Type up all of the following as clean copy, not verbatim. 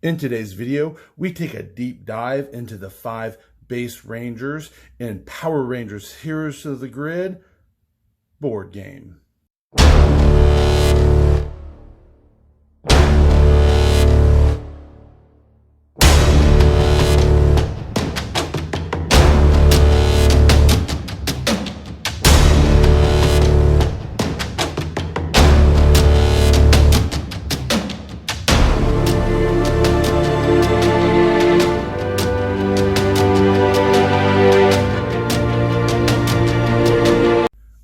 In today's video, we take a deep dive into the 5 base Rangers in Power Rangers Heroes of the Grid board game.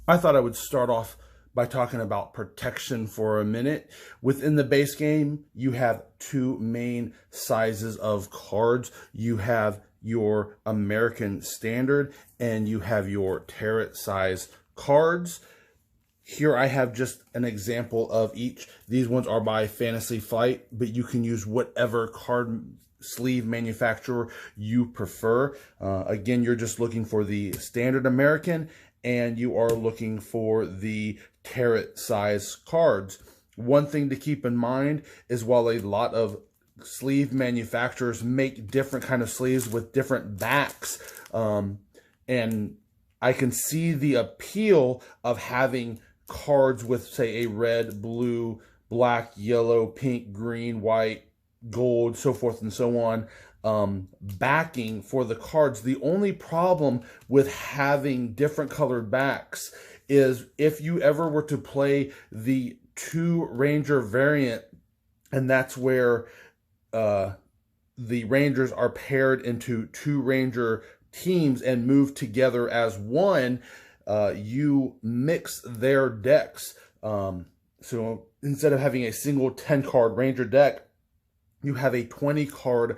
I thought I would start off by talking about protection for a minute. Within the base game, you have 2 main sizes of cards. You have your American Standard and you have your Tarot size cards. Here I have just an example of each. These ones are by Fantasy Flight, but you can use whatever card sleeve manufacturer you prefer. Again, you're just looking for the Standard American and you are looking for the Tarot size cards. One thing to keep in mind is while a lot of sleeve manufacturers make different kind of sleeves with different backs, and I can see the appeal of having cards with, say, a red, blue, black, yellow, pink, green, white, gold, so forth and so on, backing for the cards. The only problem with having different colored backs is if you ever were to play the 2 Ranger variant, and that's where the Rangers are paired into 2 Ranger teams and move together as one, you mix their decks. So instead of having a single 10-card Ranger deck, you have a 20-card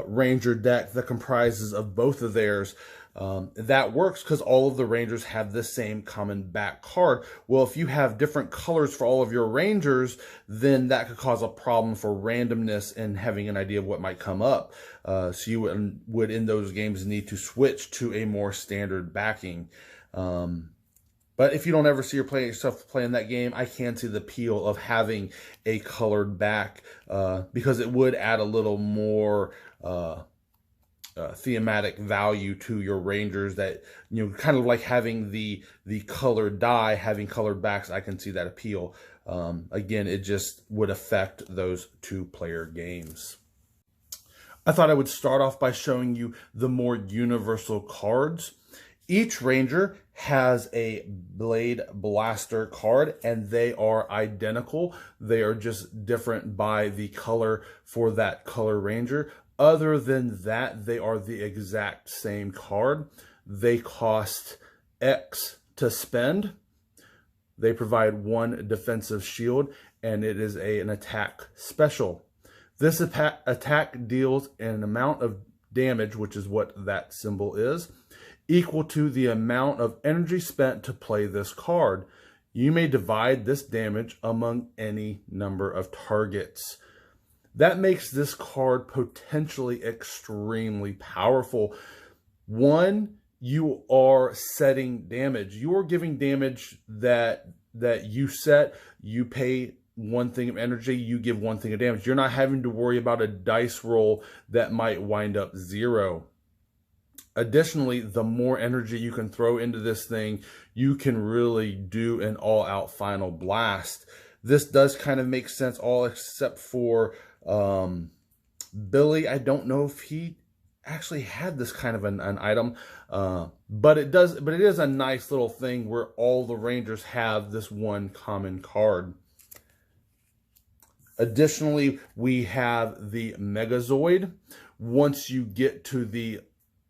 Ranger deck that comprises of both of theirs. That works because all of the Rangers have the same common back card. Well, if you have different colors for all of your Rangers, then that could cause a problem for randomness and having an idea of what might come up. So you would in those games need to switch to a more standard backing. But if you don't ever see yourself playing that game, I can see the appeal of having a colored back because it would add a little more thematic value to your Rangers. That, you know, kind of like having the colored die, having colored backs. I can see that appeal. Again, it just would affect those 2-player games. I thought I would start off by showing you the more universal cards. Each Ranger has a Blade Blaster card, and they are identical. They are just different by the color for that color Ranger. Other than that, they are the exact same card. They cost X to spend. They provide 1 defensive shield, and it is an attack special. This attack deals an amount of damage, which is what that symbol is, equal to the amount of energy spent to play this card. You may divide this damage among any number of targets. That makes this card potentially extremely powerful. 1, you are setting damage. You are giving damage that you set. You pay 1 thing of energy, you give 1 thing of damage. You're not having to worry about a dice roll that might wind up 0. Additionally, the more energy you can throw into this thing, you can really do an all-out final blast. This does kind of make sense, all except for Billy. I don't know if he actually had this kind of an item, but it is a nice little thing where all the Rangers have this 1 common card. Additionally, we have the Megazord. Once you get to the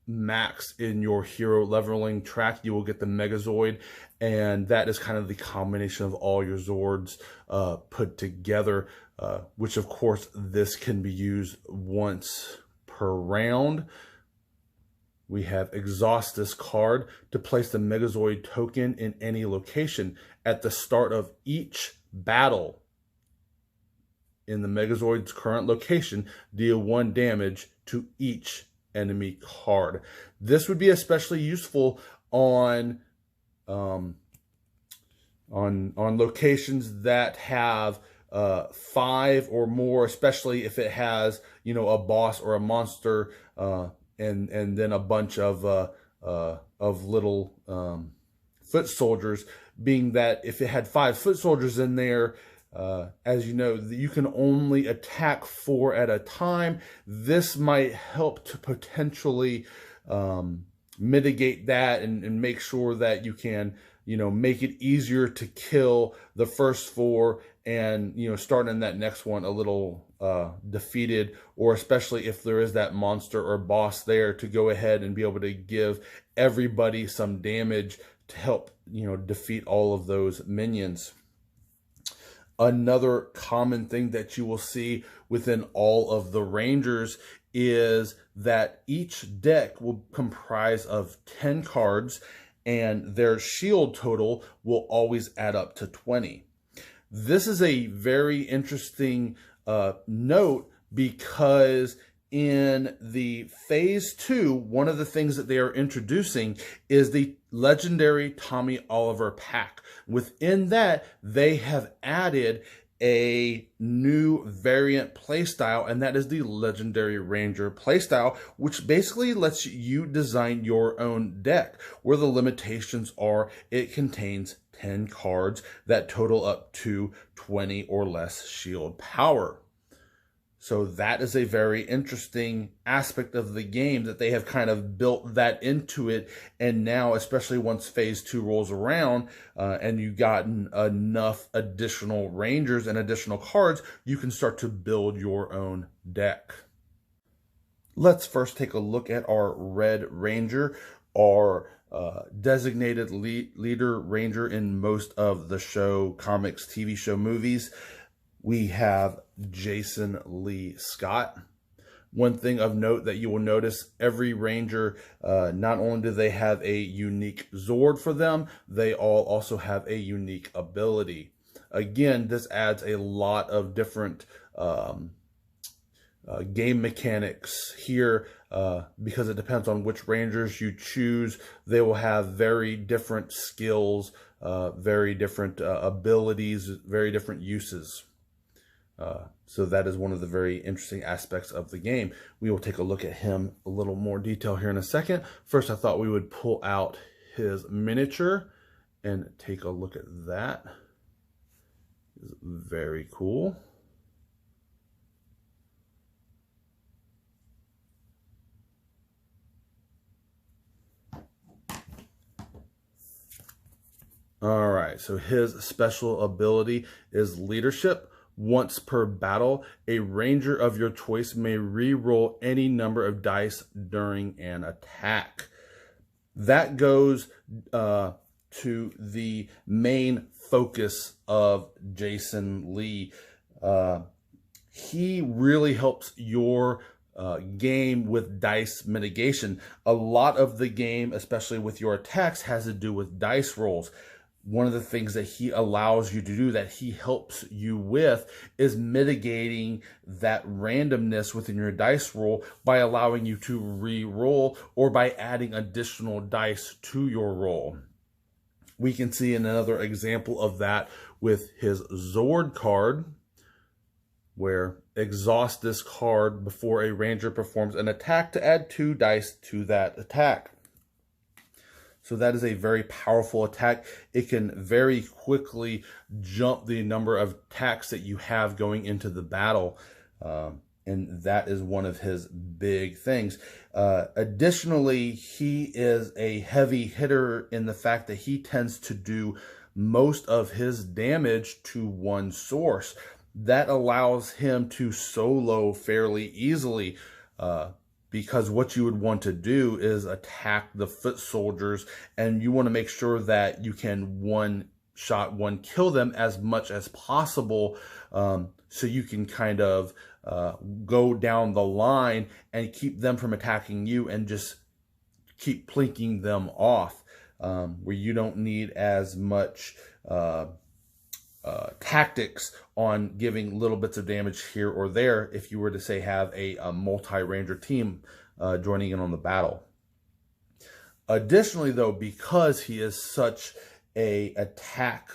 max in your hero leveling track, you will get the Megazord, and that is kind of the combination of all your Zords put together, which of course this can be used once per round. We have Exhaust this card to place the Megazord token in any location at the start of each battle. In the Megazord's current location, deal 1 damage to each enemy card. This would be especially useful on locations that have 5 or more, especially if it has, you know, a boss or a monster, and then a bunch of little foot soldiers, being that if it had 5 foot soldiers in there, as you know, you can only attack 4 at a time. This might help to potentially mitigate that and make sure that you can, you know, make it easier to kill the first 4 and, you know, starting that next one a little defeated, or especially if there is that monster or boss there, to go ahead and be able to give everybody some damage to help, you know, defeat all of those minions. Another common thing that you will see within all of the Rangers is that each deck will comprise of 10 cards, and their shield total will always add up to 20. This is a very interesting note, because in the Phase 2, one of the things that they are introducing is the legendary Tommy Oliver pack. Within that, they have added a new variant playstyle, and that is the Legendary Ranger playstyle, which basically lets you design your own deck, where the limitations are it contains 10 cards that total up to 20 or less shield power. So that is a very interesting aspect of the game, that they have kind of built that into it. And now, especially once Phase 2 rolls around, and you've gotten enough additional Rangers and additional cards, you can start to build your own deck. Let's first take a look at our Red Ranger, our designated leader Ranger in most of the show, comics, TV show, movies. We have Jason Lee Scott. One thing of note that you will notice, every Ranger, not only do they have a unique Zord for them, they all also have a unique ability. Again, this adds a lot of different game mechanics here, because it depends on which Rangers you choose. They will have very different skills, very different abilities, very different uses. So that is one of the very interesting aspects of the game. We will take a look at him a little more detail here in a second. First, I thought we would pull out his miniature and take a look at that. It's very cool. All right, so his special ability is leadership. Once per battle, a Ranger of your choice may re-roll any number of dice during an attack. That goes to the main focus of Jason Lee. He really helps your game with dice mitigation. A lot of the game, especially with your attacks, has to do with dice rolls. One of the things that he allows you to do, that he helps you with, is mitigating that randomness within your dice roll by allowing you to re-roll, or by adding additional dice to your roll. We can see another example of that with his Zord card, where exhaust this card before a Ranger performs an attack to add 2 dice to that attack. So that is a very powerful attack. It can very quickly jump the number of attacks that you have going into the battle. And that is one of his big things. Additionally, he is a heavy hitter in the fact that he tends to do most of his damage to one source. That allows him to solo fairly easily, because what you would want to do is attack the foot soldiers, and you want to make sure that you can one-shot, one-kill them as much as possible, so you can kind of go down the line and keep them from attacking you, and just keep plinking them off, where you don't need as much tactics on giving little bits of damage here or there, if you were to, say, have a multi-Ranger team joining in on the battle. Additionally, though, because he is such a attack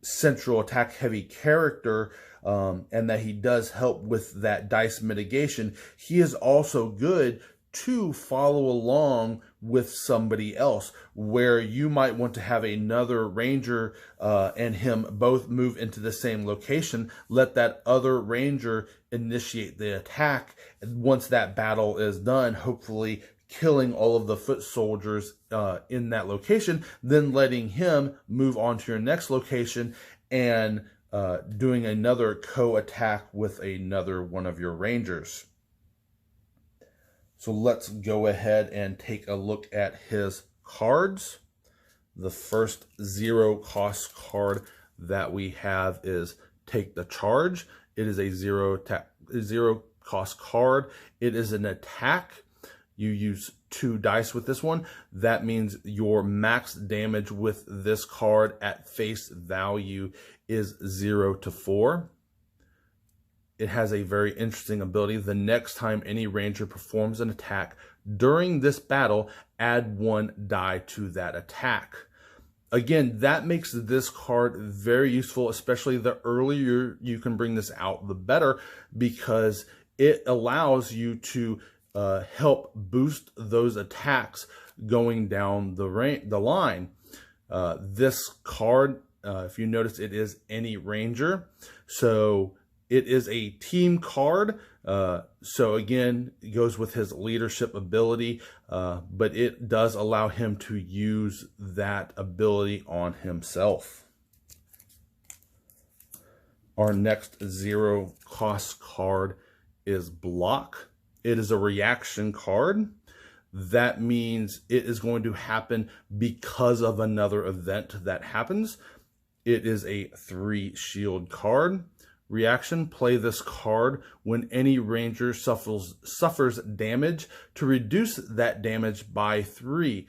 central attack heavy character, and that he does help with that dice mitigation, he is also good to follow along with somebody else, where you might want to have another ranger and him both move into the same location. Let that other ranger initiate the attack, and once that battle is done, hopefully killing all of the foot soldiers in that location, then letting him move on to your next location and doing another co-attack with another one of your rangers. So let's go ahead and take a look at his cards. The first 0-cost card that we have is Take the Charge. It is a 0-cost card. It is an attack. You use 2 dice with this one. That means your max damage with this card at face value is 0 to 4. It has a very interesting ability. The next time any ranger performs an attack during this battle, add 1 die to that attack. Again, that makes this card very useful, especially the earlier you can bring this out, the better, because it allows you to help boost those attacks going down the line. This card, if you notice, it is any ranger. So it is a team card. So again, it goes with his leadership ability, but it does allow him to use that ability on himself. Our next 0-cost card is Block. It is a reaction card. That means it is going to happen because of another event that happens. It is a 3 shield card. Reaction: play this card when any ranger suffers damage to reduce that damage by 3.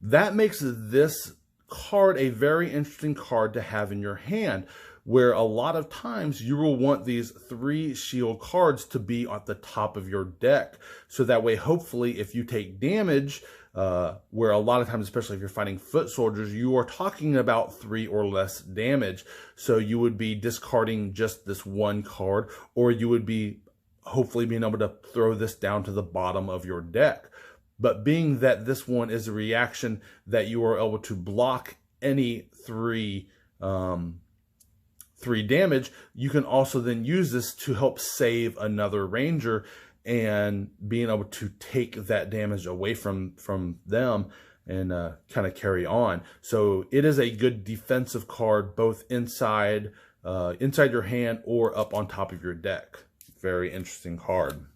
That makes this card a very interesting card to have in your hand, where a lot of times you will want these 3 shield cards to be at the top of your deck. So that way, hopefully, if you take damage, where a lot of times, especially if you're fighting foot soldiers, you are talking about 3 or less damage. So you would be discarding just this 1 card, or you would be hopefully being able to throw this down to the bottom of your deck. But being that this one is a reaction that you are able to block any 3 damage, you can also then use this to help save another ranger and being able to take that damage away from them and kind of carry on. So it is a good defensive card, both inside your hand or up on top of your deck. Very interesting card.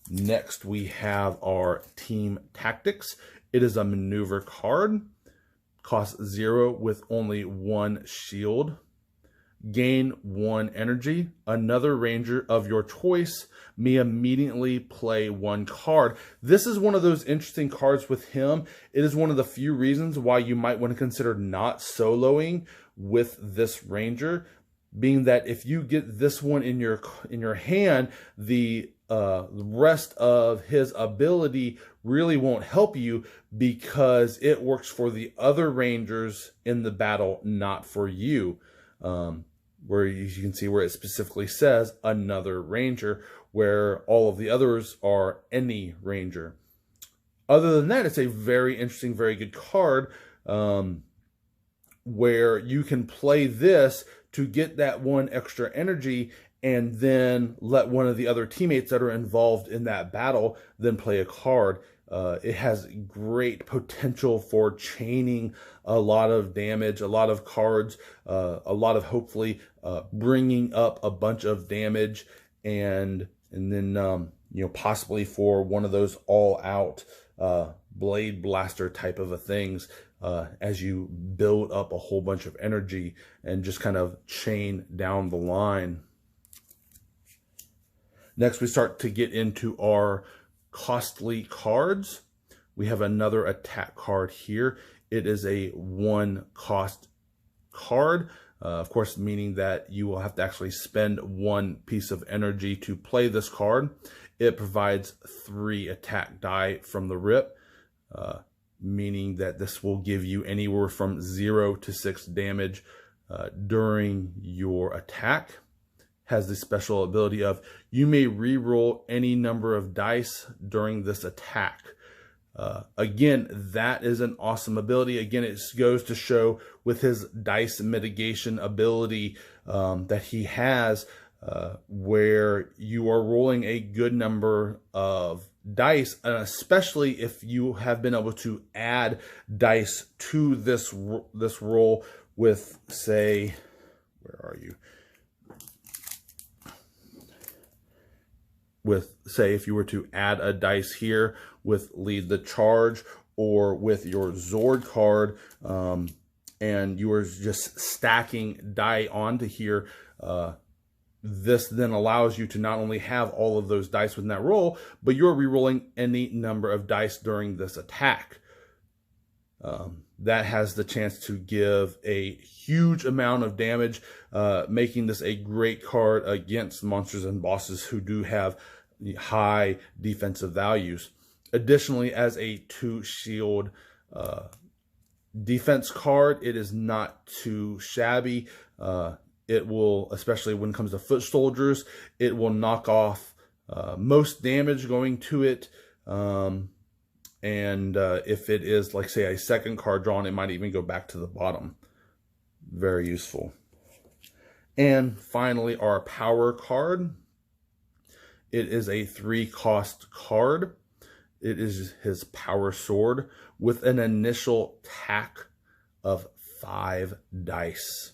Next, we have our Team Tactics. It is a maneuver card. Costs 0 with only 1 shield. Gain 1 energy. Another ranger of your choice may immediately play 1 card. This is one of those interesting cards with him. It is one of the few reasons why you might want to consider not soloing with this ranger, being that if you get this one in your hand, the rest of his ability really won't help you, because it works for the other rangers in the battle, not for you. Where you can see where it specifically says another ranger, where all of the others are any ranger. Other than that, it's a very interesting, very good card, where you can play this to get that 1 extra energy and then let one of the other teammates that are involved in that battle then play a card. It has great potential for chaining a lot of damage, a lot of cards, a lot of hopefully bringing up a bunch of damage, and then possibly for one of those all-out blade blaster type of a things, as you build up a whole bunch of energy and just kind of chain down the line. Next, we start to get into our costly cards. We have another attack card here. It is a 1-cost card, of course, meaning that you will have to actually spend 1 piece of energy to play this card. It provides 3 attack die from the rip, meaning that this will give you anywhere from 0 to 6 damage during your attack. Has the special ability of you may re-roll any number of dice during this attack. Again, that is an awesome ability. Again, it goes to show with his dice mitigation ability that he has, where you are rolling a good number of dice, and especially if you have been able to add dice to this roll with, say, where are you? With, say, if you were to add a dice here with Lead the Charge or with your Zord card, and you were just stacking die onto here, this then allows you to not only have all of those dice within that roll, but you're re-rolling any number of dice during this attack. That has the chance to give a huge amount of damage, making this a great card against monsters and bosses who do have high defensive values. Additionally, as a 2-shield defense card, it is not too shabby. It will, especially when it comes to foot soldiers, it will knock off most damage going to it. And if it is, like, say, a second card drawn, it might even go back to the bottom. Very useful. And finally, our power card. It is a 3-cost card. It is his power sword with an initial tack of 5 dice.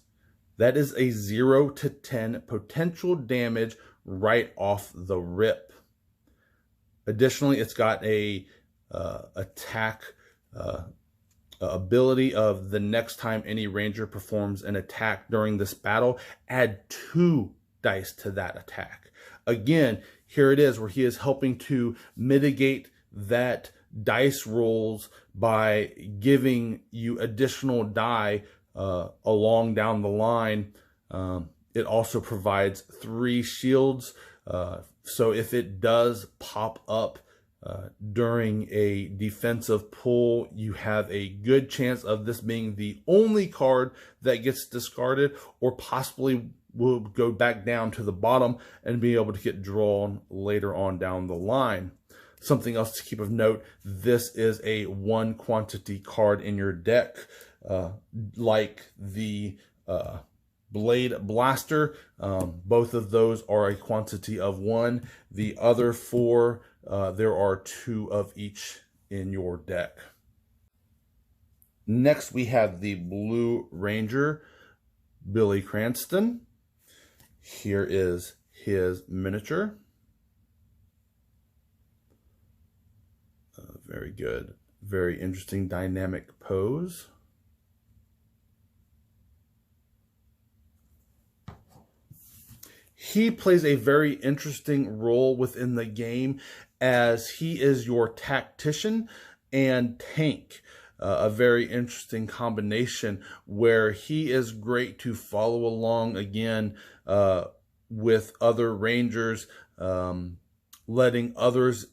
That is a 0 to 10 potential damage right off the rip. Additionally, it's got a attack ability of the next time any ranger performs an attack during this battle, add 2 dice to that attack. Again, here it is where he is helping to mitigate that dice rolls by giving you additional die along down the line. It also provides 3 shields. So if it does pop up during a defensive pull, you have a good chance of this being the only card that gets discarded, or possibly will go back down to the bottom and be able to get drawn later on down the line. Something else to keep of note, this is a 1 quantity card in your deck, like the Blade Blaster. Both of those are a quantity of 1. The other 4, there are 2 of each in your deck. Next, we have the Blue Ranger, Billy Cranston. Here is his miniature. Very good. Very interesting dynamic pose. He plays a very interesting role within the game, as he is your tactician and tank. A very interesting combination where he is great to follow along again with other rangers, letting others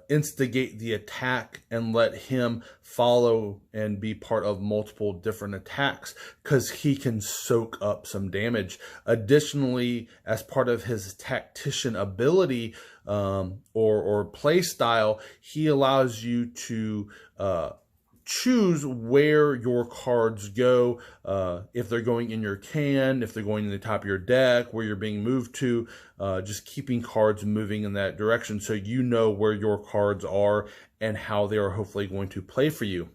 instigate the attack and let him follow and be part of multiple different attacks, because he can soak up some damage. Additionally, as part of his tactician ability or play style, he allows you to choose where your cards go, if they're going in your can, if they're going in the top of your deck, where you're being moved to, just keeping cards moving in that direction so you know where your cards are and how they are hopefully going to play for you.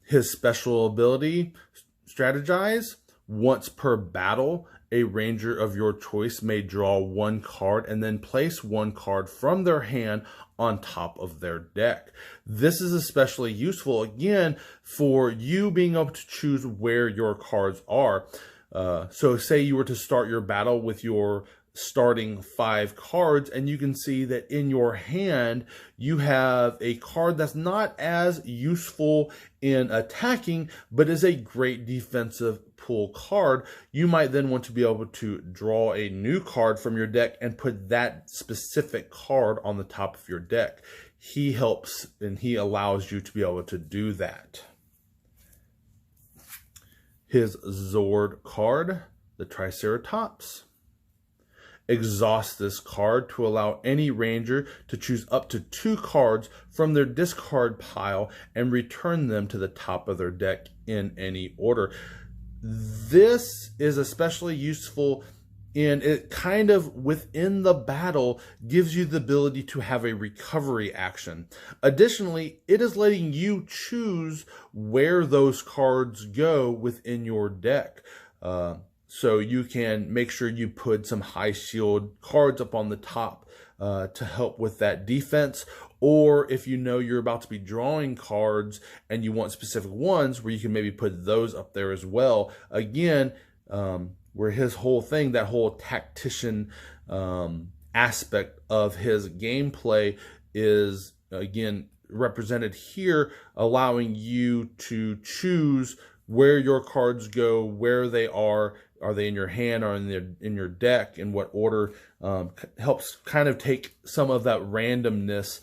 His special ability, Strategize. Once per battle, a ranger of your choice may draw 1 card and then place 1 card from their hand on top of their deck. This is especially useful, again, for you being able to choose where your cards are. So say you were to start your battle with your starting 5 cards, and you can see that in your hand you have a card that's not as useful in attacking, but is a great defensive pull card. You might then want to be able to draw a new card from your deck and put that specific card on the top of your deck. He helps and he allows you to be able to do that. his Zord card, the Triceratops. Exhaust this card to allow any ranger to choose up to 2 cards from their discard pile and return them to the top of their deck in any order. This is especially useful in it kind of within the battle gives you the ability to have a recovery action. Additionally, it is letting you choose where those cards go within your deck. So you can make sure you put some high shield cards up on the top to help with that defense. Or if you know you're about to be drawing cards and you want specific ones where you can maybe put those up there as well. Again, where his whole thing, that whole tactician aspect of his gameplay is, again, represented here, allowing you to choose where your cards go, where they are they in your hand or in your deck, in what order, helps kind of take some of that randomness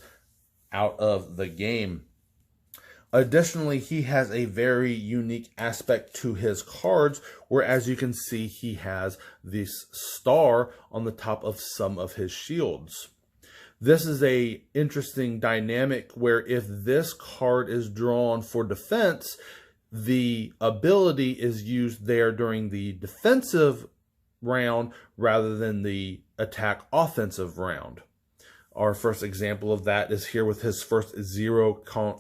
out of the game. Additionally, he has a very unique aspect to his cards, where as you can see, he has this star on the top of some of his shields. This is a interesting dynamic where if this card is drawn for defense, the ability is used there during the defensive round rather than the attack offensive round. Our first example of that is here with his first 0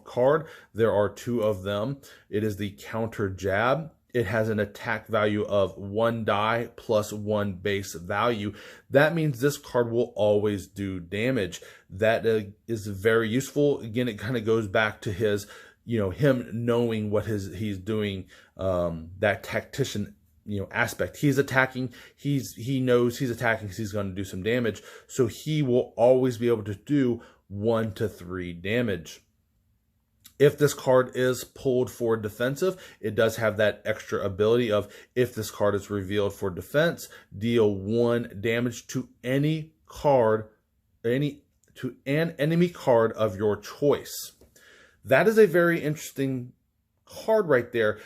card. There are 2 of them. It is the counter jab. It has an attack value of 1 die plus 1 base value. That means this card will always do damage. That is very useful. Again, it kind of goes back to his, him knowing what he's doing, that tactician aspect. He's attacking, he knows he's attacking because he's going to do some damage, so he will always be able to do 1 to 3 damage. If this card is pulled for defensive, it does have that extra ability of, if this card is revealed for defense, deal 1 damage to any card, to an enemy card of your choice. That is a very interesting card right there.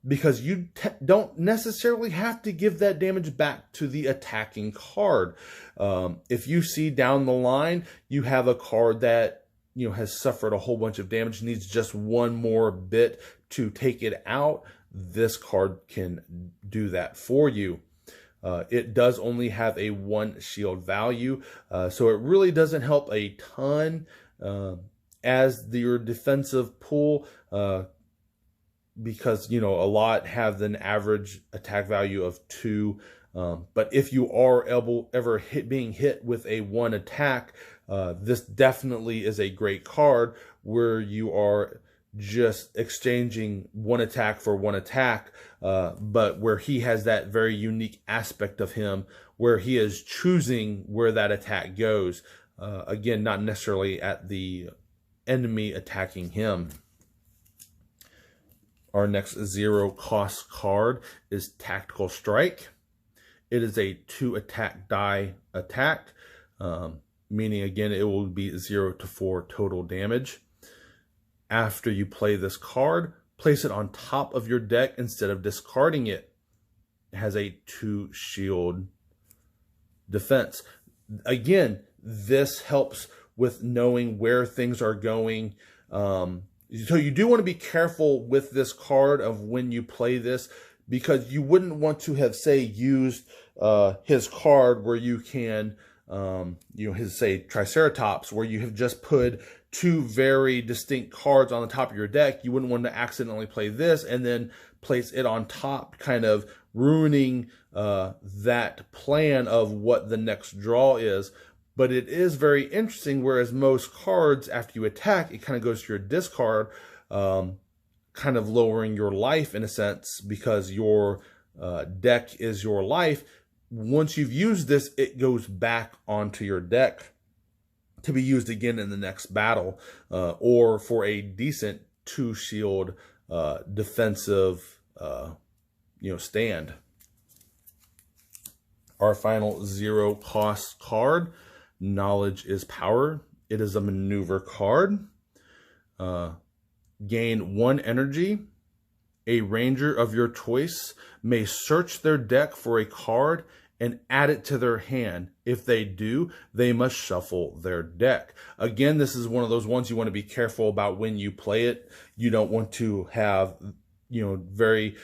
Because you don't necessarily have to give that damage back to the attacking card. If you see down the line, you have a card that has suffered a whole bunch of damage, needs just 1 more bit to take it out, this card can do that for you. It does only have a 1 shield value, so it really doesn't help a ton as your defensive pool, because a lot have an average attack value of 2, but if you are ever being hit with a 1 attack, this definitely is a great card where you are just exchanging 1 attack for 1 attack, but where he has that very unique aspect of him where he is choosing where that attack goes, again, not necessarily at the enemy attacking him. Our next 0 cost card is Tactical Strike. It is a 2 attack die attack, meaning again it will be 0 to 4 total damage. After you play this card, place it on top of your deck instead of discarding it. It has a 2 shield defense. Again, this helps with knowing where things are going. So you do want to be careful with this card of when you play this, because you wouldn't want to have, say, used his card where you can, his, say, Triceratops, where you have just put 2 very distinct cards on the top of your deck. You wouldn't want to accidentally play this and then place it on top, kind of ruining that plan of what the next draw is. But it is very interesting, whereas most cards, after you attack, it kind of goes to your discard, kind of lowering your life in a sense, because your deck is your life. Once you've used this, it goes back onto your deck to be used again in the next battle, or for a decent 2 shield defensive stand. Our final 0 cost card, Knowledge is Power. It is a maneuver card. Gain 1 energy A ranger of your choice may search their deck for a card and add it to their hand. If they do, they must shuffle their deck. Again, this is one of those ones you want to be careful about when you play it. You don't want to have, very,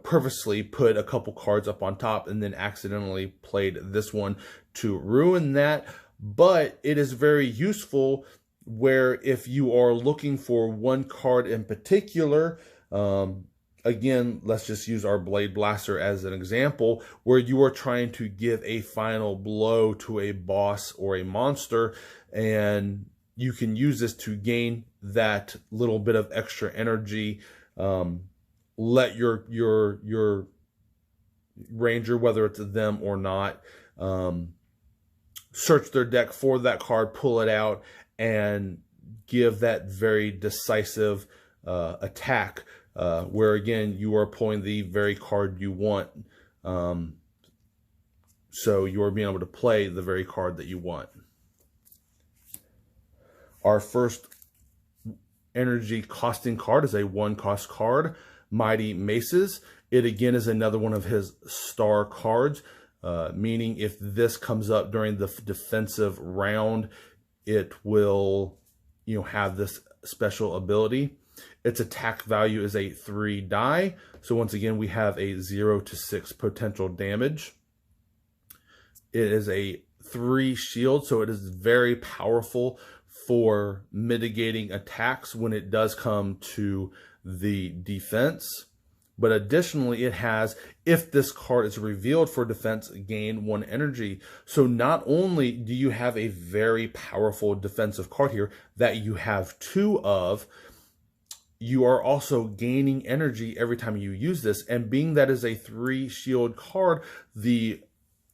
purposely put a couple cards up on top and then accidentally played this one to ruin that. But it is very useful where if you are looking for one card in particular, again, let's just use our Blade Blaster as an example, where you are trying to give a final blow to a boss or a monster, and you can use this to gain that little bit of extra energy. Let your ranger, whether it's them or not, search their deck for that card, pull it out, and give that very decisive attack, where again you are pulling the very card you want, so you are being able to play the very card that you want. Our first energy costing card is a 1-cost card, Mighty Maces. It again is another one of his star cards, meaning if this comes up during the defensive round, it will have this special ability. Its attack value is a 3 die. So once again, we have a 0 to 6 potential damage. It is a 3 shield, so it is very powerful for mitigating attacks when it does come to the defense. But additionally, it has, if this card is revealed for defense, gain 1 energy. So not only do you have a very powerful defensive card here that you have 2 of, you are also gaining energy every time you use this. And being that is a 3 shield card, the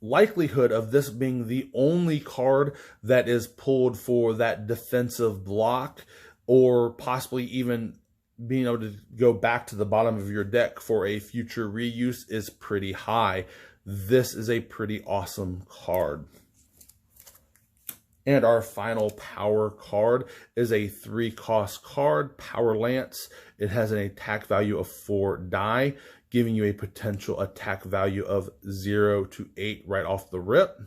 likelihood of this being the only card that is pulled for that defensive block, or possibly even being able to go back to the bottom of your deck for a future reuse, is pretty high. This is a pretty awesome card. And our final power card is a 3-cost card, Power Lance. It has an attack value of 4 die, giving you a potential attack value of 0 to 8 right off the rip.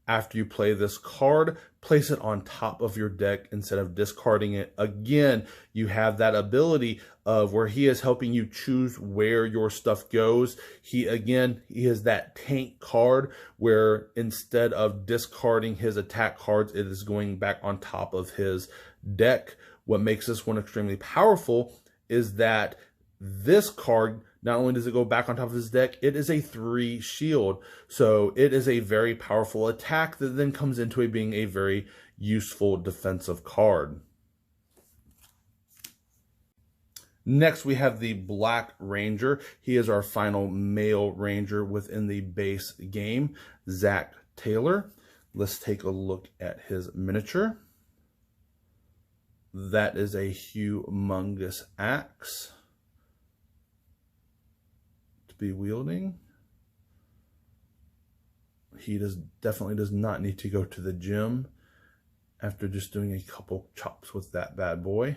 After you play this card, place it on top of your deck instead of discarding it. Again, you have that ability of where he is helping you choose where your stuff goes. He is that tank card where instead of discarding his attack cards, it is going back on top of his deck. What makes this one extremely powerful is that this card, not only does it go back on top of his deck, it is a 3 shield. So it is a very powerful attack that then comes into being a very useful defensive card. Next, we have the Black Ranger. He is our final male ranger within the base game, Zach Taylor. Let's take a look at his miniature. That is a humongous axe be wielding. He definitely does not need to go to the gym after just doing a couple chops with that bad boy.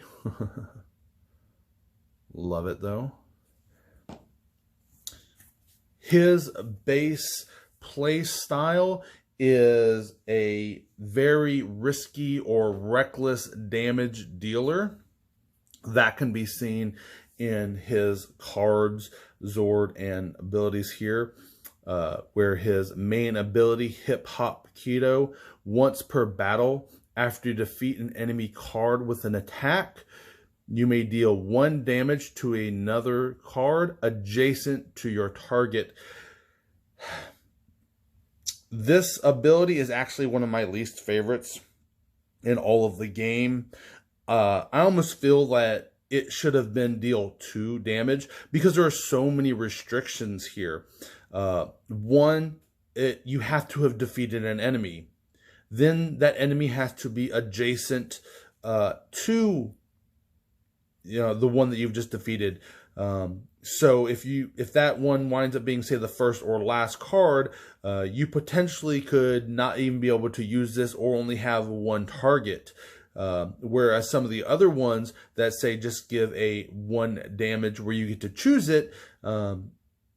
Love it though. His base play style is a very risky or reckless damage dealer. That can be seen in his cards, Zord, and abilities here, where his main ability, Hip Hop Keto, once per battle, after you defeat an enemy card with an attack, you may deal 1 damage to another card adjacent to your target. This ability is actually one of my least favorites in all of the game. I almost feel that it should have been deal 2 damage because there are so many restrictions here. One, you have to have defeated an enemy. Then that enemy has to be adjacent to the one that you've just defeated. So if that one winds up being, say, the first or last card, you potentially could not even be able to use this or only have 1 target. Whereas some of the other ones that say just give a 1 damage where you get to choose it,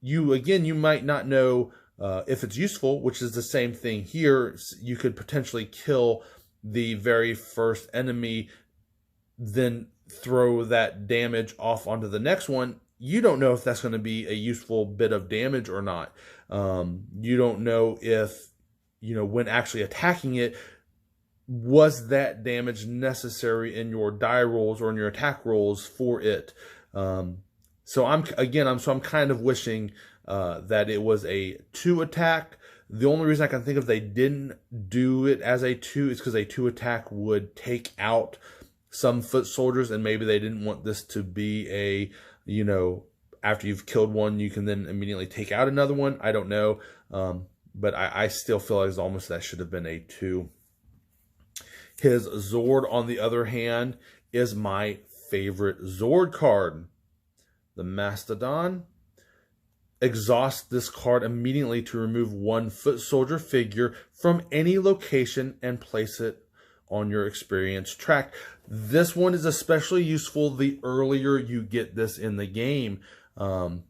you might not know if it's useful, which is the same thing here. You could potentially kill the very first enemy, then throw that damage off onto the next one. You don't know if that's going to be a useful bit of damage or not. You don't know if, when actually attacking it, was that damage necessary in your die rolls or in your attack rolls for it. So I'm kind of wishing that it was a 2 attack. The only reason I can think of they didn't do it as a 2 is because a 2 attack would take out some foot soldiers, and maybe they didn't want this to be a, after you've killed one, you can then immediately take out another one. I don't know. But I still feel like almost that should have been a 2. His Zord, on the other hand, is my favorite Zord card. The Mastodon Exhaust this card immediately to remove 1 foot soldier figure from any location and place it on your experience track. This one is especially useful the earlier you get this in the game,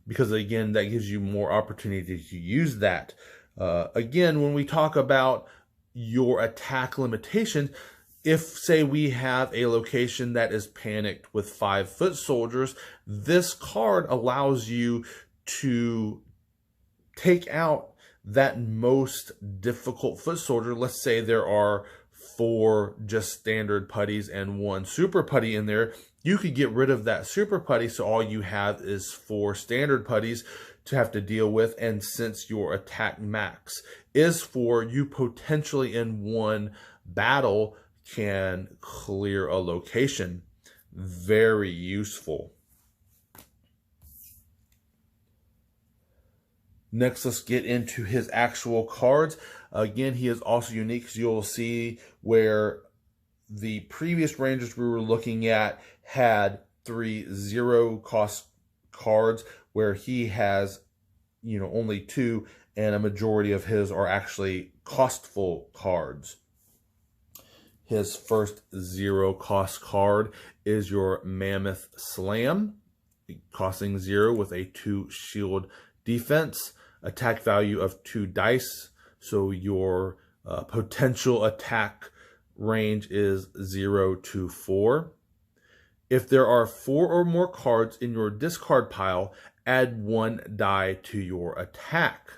because again, that gives you more opportunity to use that. Again, when we talk about your attack limitations, if, say, we have a location that is panicked with 5 foot soldiers, this card allows you to take out that most difficult foot soldier. Let's say there are 4 just standard putties and 1 super putty in there. You could get rid of that super putty, so all you have is 4 standard putties to have to deal with. And since your attack max is 4, you potentially in one battle can clear a location. Very useful. Next, let's get into his actual cards. Again, he is also unique, because you'll see where the previous Rangers we were looking at had 3 0-cost cards, where he has, only 2, and a majority of his are actually costful cards. His first 0-cost card is your Mammoth Slam, costing 0 with a 2 shield defense, attack value of 2 dice. So your potential attack range is 0 to 4. If there are 4 or more cards in your discard pile, add 1 die to your attack.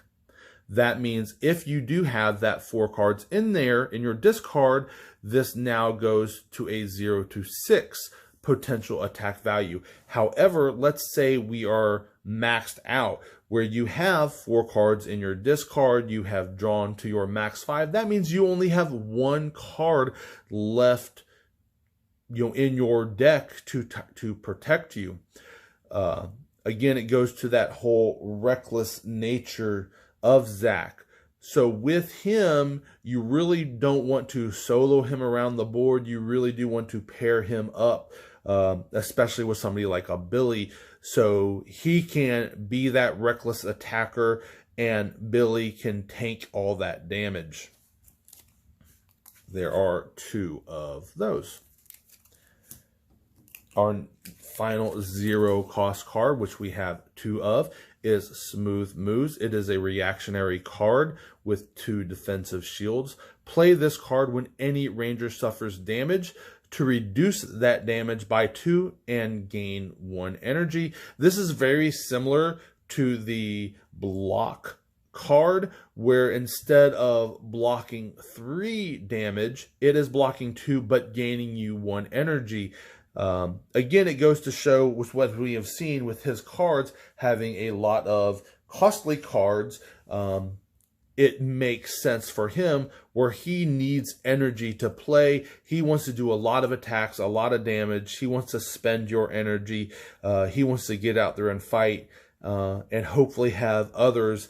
That means if you do have that 4 cards in there in your discard, this now goes to a 0 to 6 potential attack value. However, let's say we are maxed out, where you have 4 cards in your discard, you have drawn to your max 5. That means you only have 1 card left, in your deck to protect you. Again, it goes to that whole reckless nature of Zach. So with him, you really don't want to solo him around the board. You really do want to pair him up, especially with somebody like a Billy, so he can be that reckless attacker and Billy can tank all that damage. There are 2 of those. Our final 0-cost card, which we have 2 of, is Smooth Moves. It is a reactionary card with 2 defensive shields. Play this card when any ranger suffers damage to reduce that damage by 2 and gain 1 energy. This is very similar to the block card, where instead of blocking 3 damage, it is blocking 2 but gaining you 1 energy. Again, it goes to show with what we have seen with his cards having a lot of costly cards. It makes sense for him where he needs energy to play. He wants to do a lot of attacks, a lot of damage. He wants to spend your energy. He wants to get out there and fight, and hopefully have others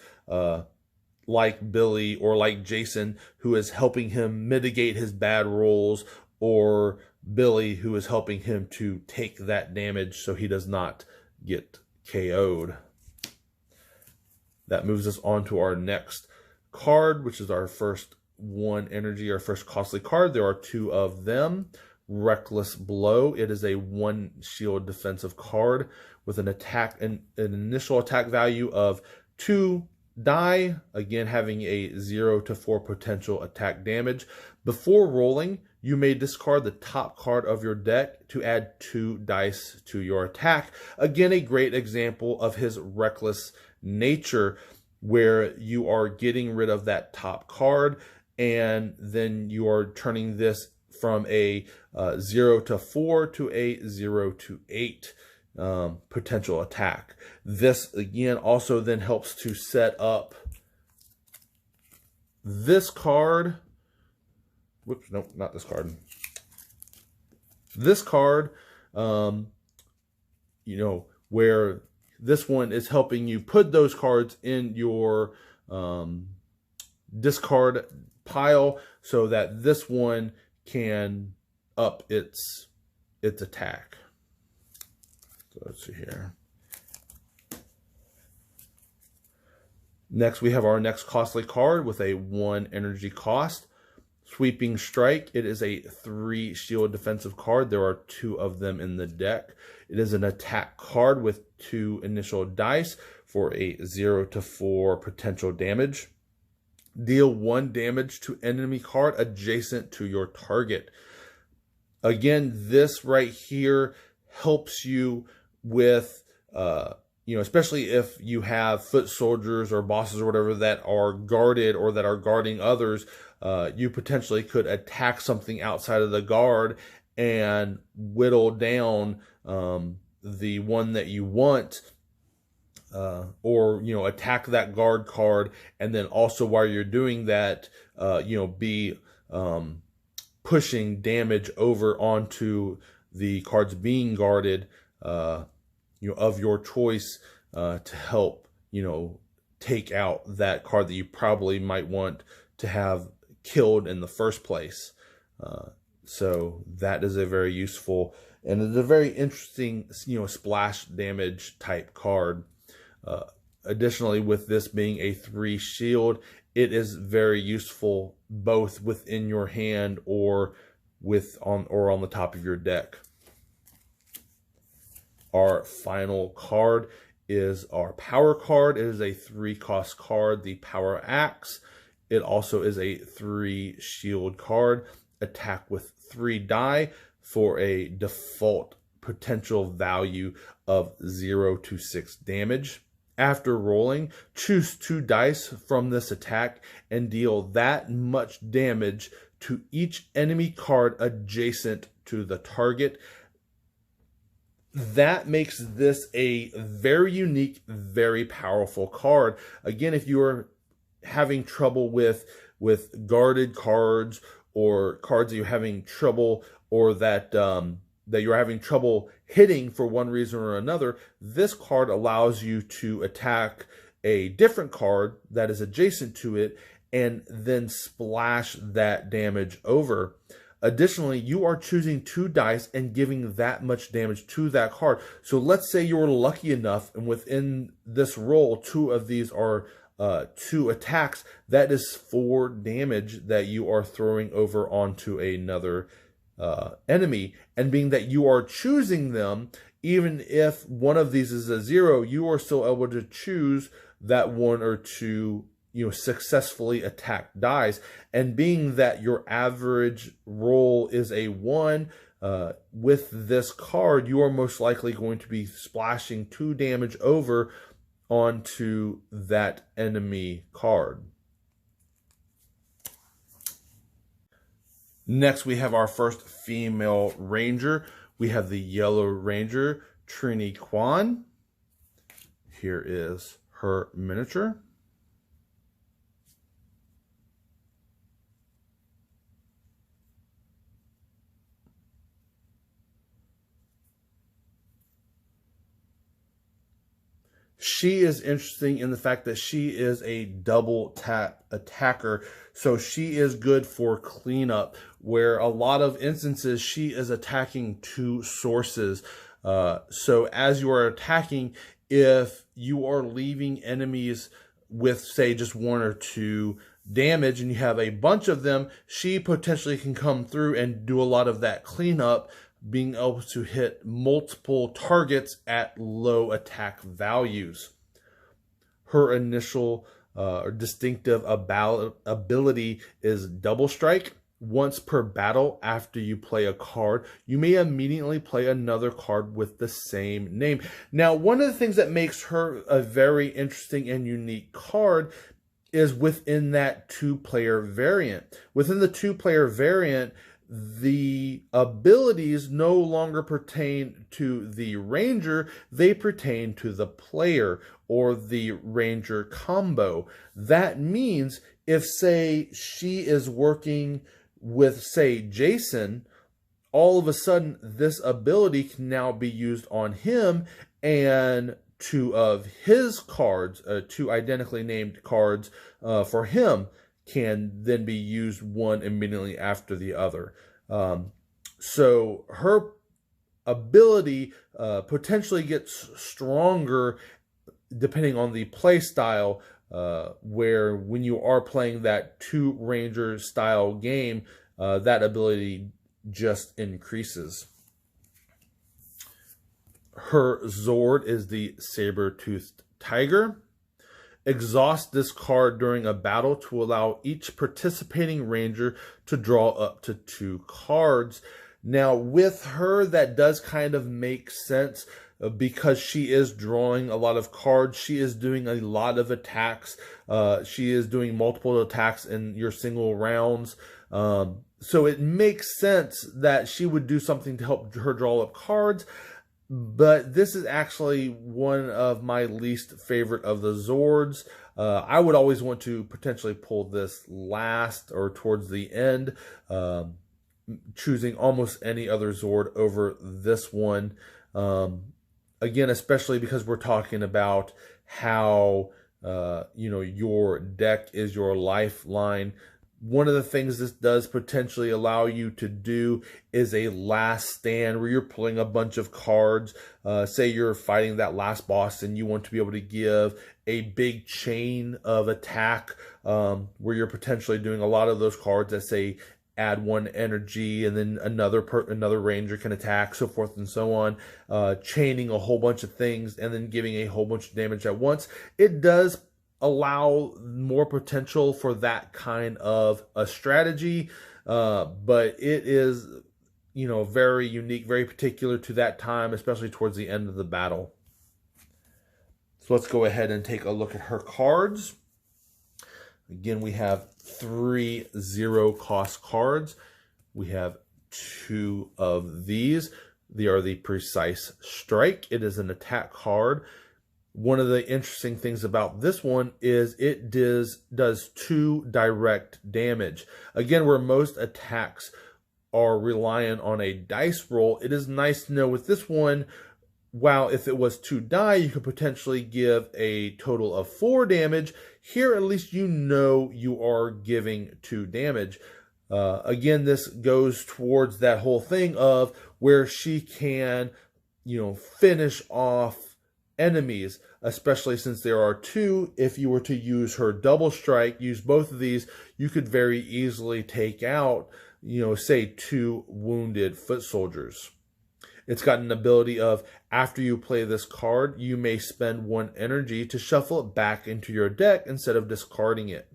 like Billy or like Jason who is helping him mitigate his bad rolls, or Billy who is helping him to take that damage so he does not get KO'd. That moves us on to our next card, which is our first 1 energy, our first costly card. There are 2 of them. Reckless Blow. It is a 1 shield defensive card with an initial attack value of 2 die, again having a 0 to 4 potential attack damage. Before rolling, you may discard the top card of your deck to add 2 dice to your attack. Again, a great example of his reckless nature, where you are getting rid of that top card and then you are turning this from a 0 to 4 to a 0 to 8 potential attack. This again also then helps to set up this card. Whoops, nope, not this card. This card, where this one is helping you put those cards in your discard pile so that this one can up its attack. So let's see here. Next, we have our next costly card with a 1 energy cost. Sweeping Strike. It is a 3 shield defensive card. There are 2 of them in the deck. It is an attack card with 2 initial dice for a 0 to 4 potential damage. Deal 1 damage to enemy card adjacent to your target. Again, this right here helps you with, especially if you have foot soldiers or bosses or whatever that are guarded or that are guarding others, you potentially could attack something outside of the guard and whittle down the one that you want, or attack that guard card, and then also while you're doing that, be pushing damage over onto the cards being guarded, of your choice, to help take out that card that you probably might want to have killed in the first place. So that is a very useful and it's a very interesting, splash damage type card. Additionally, with this being a 3 shield, it is very useful both within your hand or on the top of your deck. Our final card is our power card. It is a 3-cost card, the Power Axe. It also is a 3 shield card. Attack with 3 die for a default potential value of 0 to 6 damage. After rolling, choose 2 dice from this attack and deal that much damage to each enemy card adjacent to the target. That makes this a very unique, very powerful card. Again, if you are having trouble with guarded cards or cards that you're having trouble or that you're having trouble hitting for one reason or another, this card allows you to attack a different card that is adjacent to it and then splash that damage over. Additionally, you are choosing 2 dice and giving that much damage to that card. So let's say you're lucky enough and within this roll, 2 of these are 2 attacks. That is 4 damage that you are throwing over onto another enemy. And being that you are choosing them, even if one of these is a 0, you are still able to choose that 1 or 2 successfully attacked dice. And being that your average roll is a 1, with this card, you are most likely going to be splashing 2 damage over onto that enemy card. Next, we have our first female ranger. We have the Yellow Ranger, Trini Quan. Here is her miniature. She is interesting in the fact that she is a double tap attacker. So she is good for cleanup, where a lot of instances she is attacking 2 sources. So as you are attacking, if you are leaving enemies with, say, just 1 or 2 damage and you have a bunch of them, she potentially can come through and do a lot of that cleanup, being able to hit multiple targets at low attack values. Her initial or distinctive ability is Double Strike. Once per battle after you play a card, you may immediately play another card with the same name. Now, one of the things that makes her a very interesting and unique card is within that two-player variant. Within the two-player variant, the abilities no longer pertain to the ranger, they pertain to the player or the ranger combo. That means if, say, she is working with, say, Jason, all of a sudden this ability can now be used on him, and two of his cards, two identically named cards for him, can then be used one immediately after the other. So her ability potentially gets stronger depending on the play style, where when you are playing that two ranger style game, that ability just increases. Her Zord is the Saber-Tooth Tiger. Exhaust this card during a battle to allow each participating ranger to draw up to 2 cards. Now, with her, that does kind of make sense because she is drawing a lot of cards. She is doing a lot of attacks. She is doing multiple attacks in your single rounds. So it makes sense that she would do something to help her draw up cards. But this is actually one of my least favorite of the Zords. I would always want to potentially pull this last or towards the end, choosing almost any other Zord over this one. Again, especially because we're talking about how, your deck is your lifeline. One of the things this does potentially allow you to do is a last stand where you're pulling a bunch of cards. Say you're fighting that last boss and you want to be able to give a big chain of attack where you're potentially doing a lot of those cards that say add 1 energy and then another ranger can attack, so forth and so on, chaining a whole bunch of things and then giving a whole bunch of damage at once. It does allow more potential for that kind of a strategy, but it is, very unique, very particular to that time, especially towards the end of the battle. So let's go ahead and take a look at her cards. Again, we have 3 0-cost cards. We have 2 of these. They are the Precise Strike. It is an attack card. One of the interesting things about this one is it does 2 direct damage. Again, where most attacks are reliant on a dice roll, it is nice to know with this one, while if it was 2 die, you could potentially give a total of 4 damage. Here, at least you are giving 2 damage. Again, this goes towards that whole thing of where she can, finish off enemies, especially since there are 2. If you were to use her Double Strike, use both of these, you could very easily take out, say 2 wounded foot soldiers. It's got an ability of, after you play this card, you may spend 1 energy to shuffle it back into your deck instead of discarding it.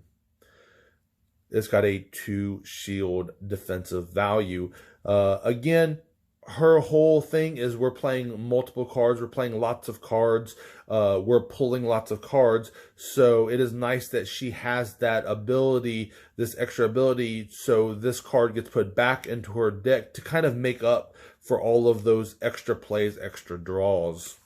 It's got a 2 shield defensive value. Again, her whole thing is we're playing multiple cards, we're playing lots of cards, we're pulling lots of cards, so it is nice that she has that ability, this extra ability, so this card gets put back into her deck to kind of make up for all of those extra plays, extra draws.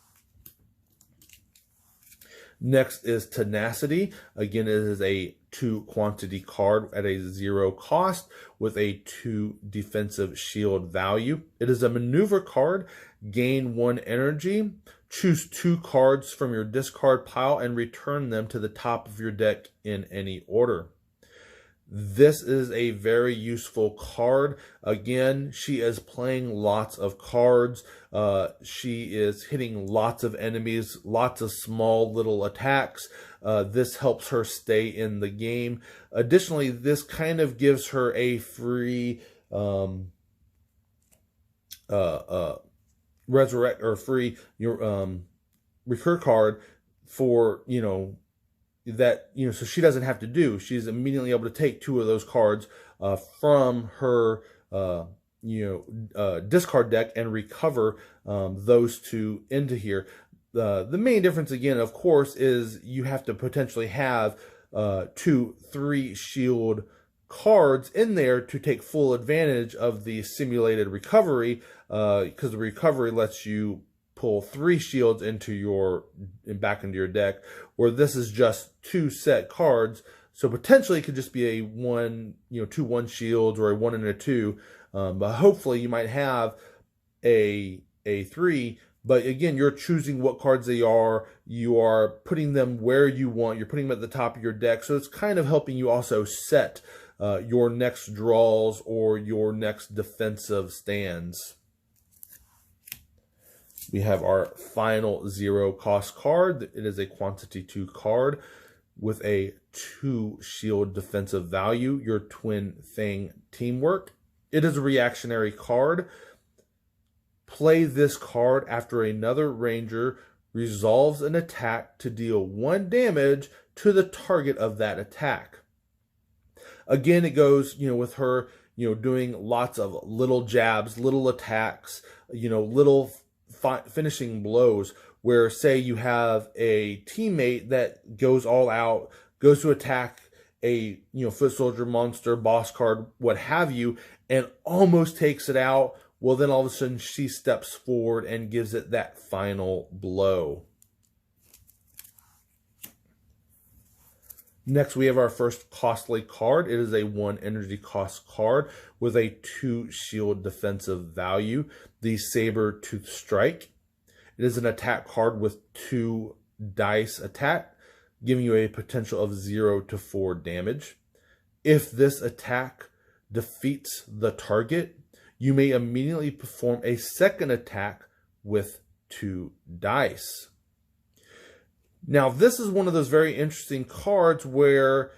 Next is Tenacity. Again, it is a 2 quantity card at a 0 cost with a 2 defensive shield value. It is a maneuver card. Gain 1 energy. Choose 2 cards from your discard pile and return them to the top of your deck in any order. This is a very useful card. Again, she is playing lots of cards. She is hitting lots of enemies, lots of small little attacks. This helps her stay in the game. Additionally, this kind of gives her a free resurrect or free recur card for, that, so she doesn't have to do. She's immediately able to take 2 of those cards from her discard deck and recover those 2 into here. The main difference, again, of course, is you have to potentially have 2 3 shield cards in there to take full advantage of the simulated recovery, because the recovery lets you pull 3 shields back into your deck, where this is just 2 set cards. So potentially it could just be a 2 1 shields or a 1 and a 2, but hopefully you might have a 3. But again, you're choosing what cards they are. You are putting them where you want. You're putting them at the top of your deck. So it's kind of helping you also set your next draws or your next defensive stands. We have our final 0 cost card. It is a quantity 2 card with a 2 shield defensive value, your Twin Thing Teamwork. It is a reactionary card. Play this card after another ranger resolves an attack to deal 1 damage to the target of that attack. Again, it goes, with her, doing lots of little jabs, little attacks, little finishing blows, where say you have a teammate that goes all out, goes to attack a, foot soldier, monster, boss card, what have you, and almost takes it out. Well, then all of a sudden she steps forward and gives it that final blow. Next, we have our first costly card. It is a 1 energy cost card with a 2 shield defensive value, the Saber-Tooth Strike. It is an attack card with 2 dice attack, giving you a potential of 0 to 4 damage. If this attack defeats the target, you may immediately perform a second attack with 2 dice. Now, this is one of those very interesting cards where,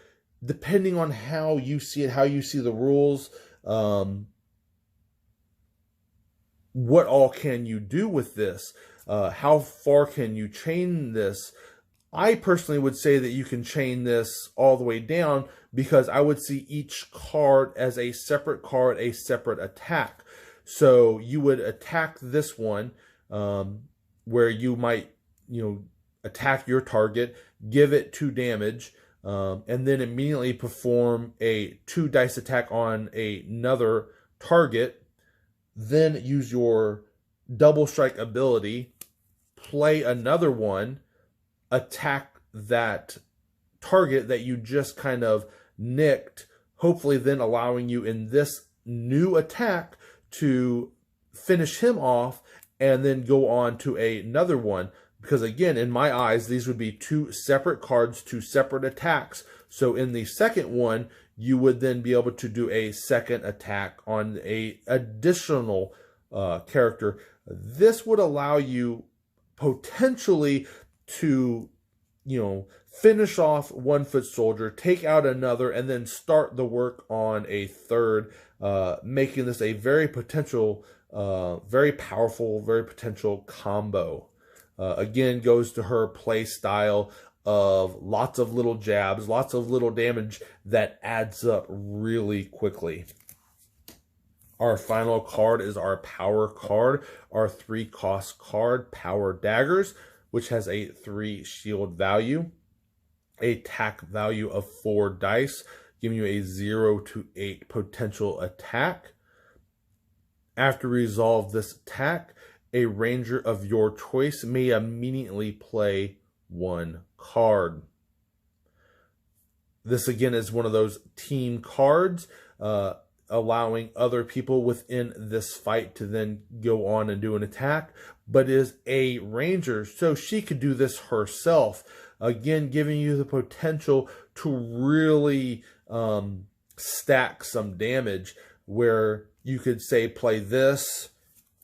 depending on how you see it, how you see the rules, what all can you do with this? How far can you chain this? I personally would say that you can chain this all the way down, because I would see each card as a separate card, a separate attack. So you would attack this one, where you might, attack your target, give it 2 damage, and then immediately perform a 2 dice attack on another target. Then use your double strike ability, play another one, attack that target that you just kind of nicked, hopefully then allowing you in this new attack to finish him off and then go on to another one. Because again, in my eyes, these would be 2 separate cards, 2 separate attacks. So in the second one, you would then be able to do a second attack on a additional character. This would allow you potentially to, finish off 1 foot soldier, take out another, and then start the work on a third, making this a very potential, very powerful, very potential combo. Again, goes to her play style of lots of little jabs, lots of little damage that adds up really quickly. Our final card is our power card, our 3 cost card, Power Daggers, which has a 3 shield value, a attack value of 4 dice, giving you a 0 to 8 potential attack. After resolve this attack, a ranger of your choice may immediately play 1 card. This again is one of those team cards, allowing other people within this fight to then go on and do an attack, but is a ranger, so she could do this herself. Again, giving you the potential to really stack some damage, where you could say play this,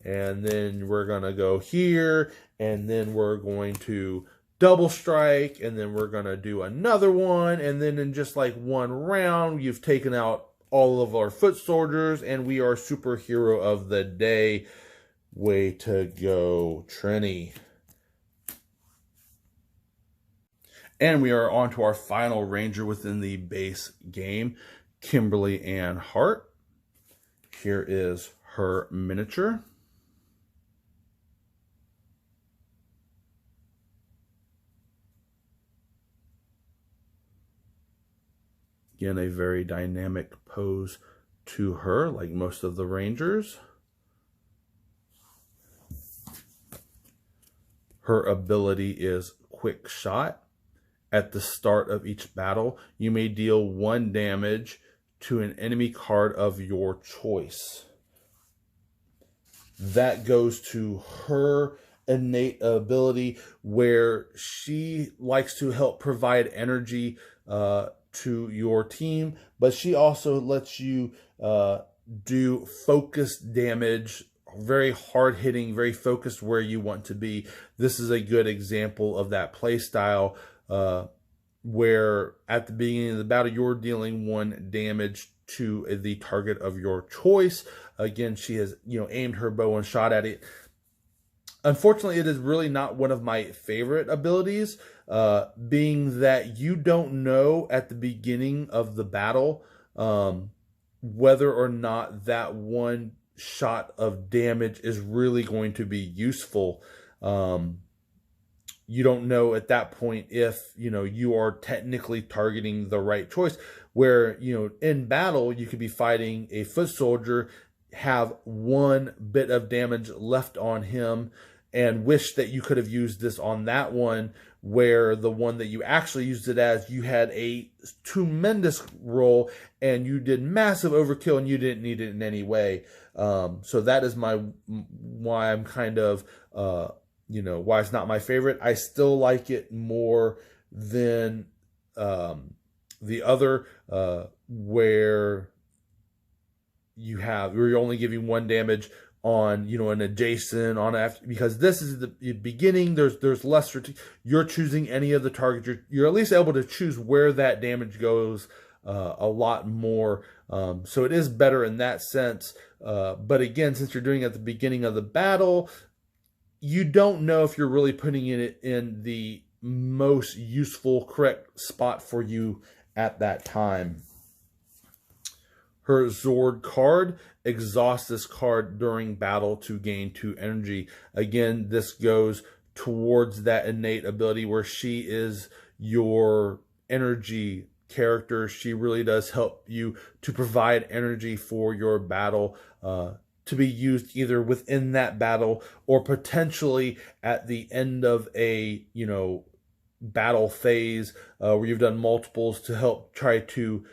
and then we're going to go here, and then we're going to double strike, and then we're going to do another one, and then in just like one round, you've taken out all of our foot soldiers, and we are superhero of the day. Way to go, Trini. And we are on to our final ranger within the base game, Kimberly Ann Hart. Here is her miniature. Again, a very dynamic pose to her, like most of the Rangers. Her ability is Quick Shot. At the start of each battle, you may deal 1 damage to an enemy card of your choice. That goes to her innate ability where she likes to help provide energy to your team, but she also lets you do focused damage, very hard hitting, very focused where you want to be. This is a good example of that play style where at the beginning of the battle you're dealing 1 damage to the target of your choice. Again, she has aimed her bow and shot at it. Unfortunately, it is really not one of my favorite abilities, being that you don't know at the beginning of the battle whether or not that 1 shot of damage is really going to be useful. You don't know at that point if you are technically targeting the right choice, where in battle you could be fighting a foot soldier, have 1 bit of damage left on him, and wish that you could have used this on that one, where the one that you actually used it as, you had a tremendous roll and you did massive overkill and you didn't need it in any way. So that is why I'm kind of, why it's not my favorite. I still like it more than the other, where you're only giving 1 damage on an adjacent because this is the beginning. There's less. You're choosing any of the targets. You're at least able to choose where that damage goes a lot more. So it is better in that sense. But again, since you're doing it at the beginning of the battle, you don't know if you're really putting it in the most useful, correct spot for you at that time. Her Zord card, exhaust this card during battle to gain 2 energy. Again, this goes towards that innate ability where she is your energy character. She really does help you to provide energy for your battle, to be used either within that battle or potentially at the end of a battle phase where you've done multiples, to help try to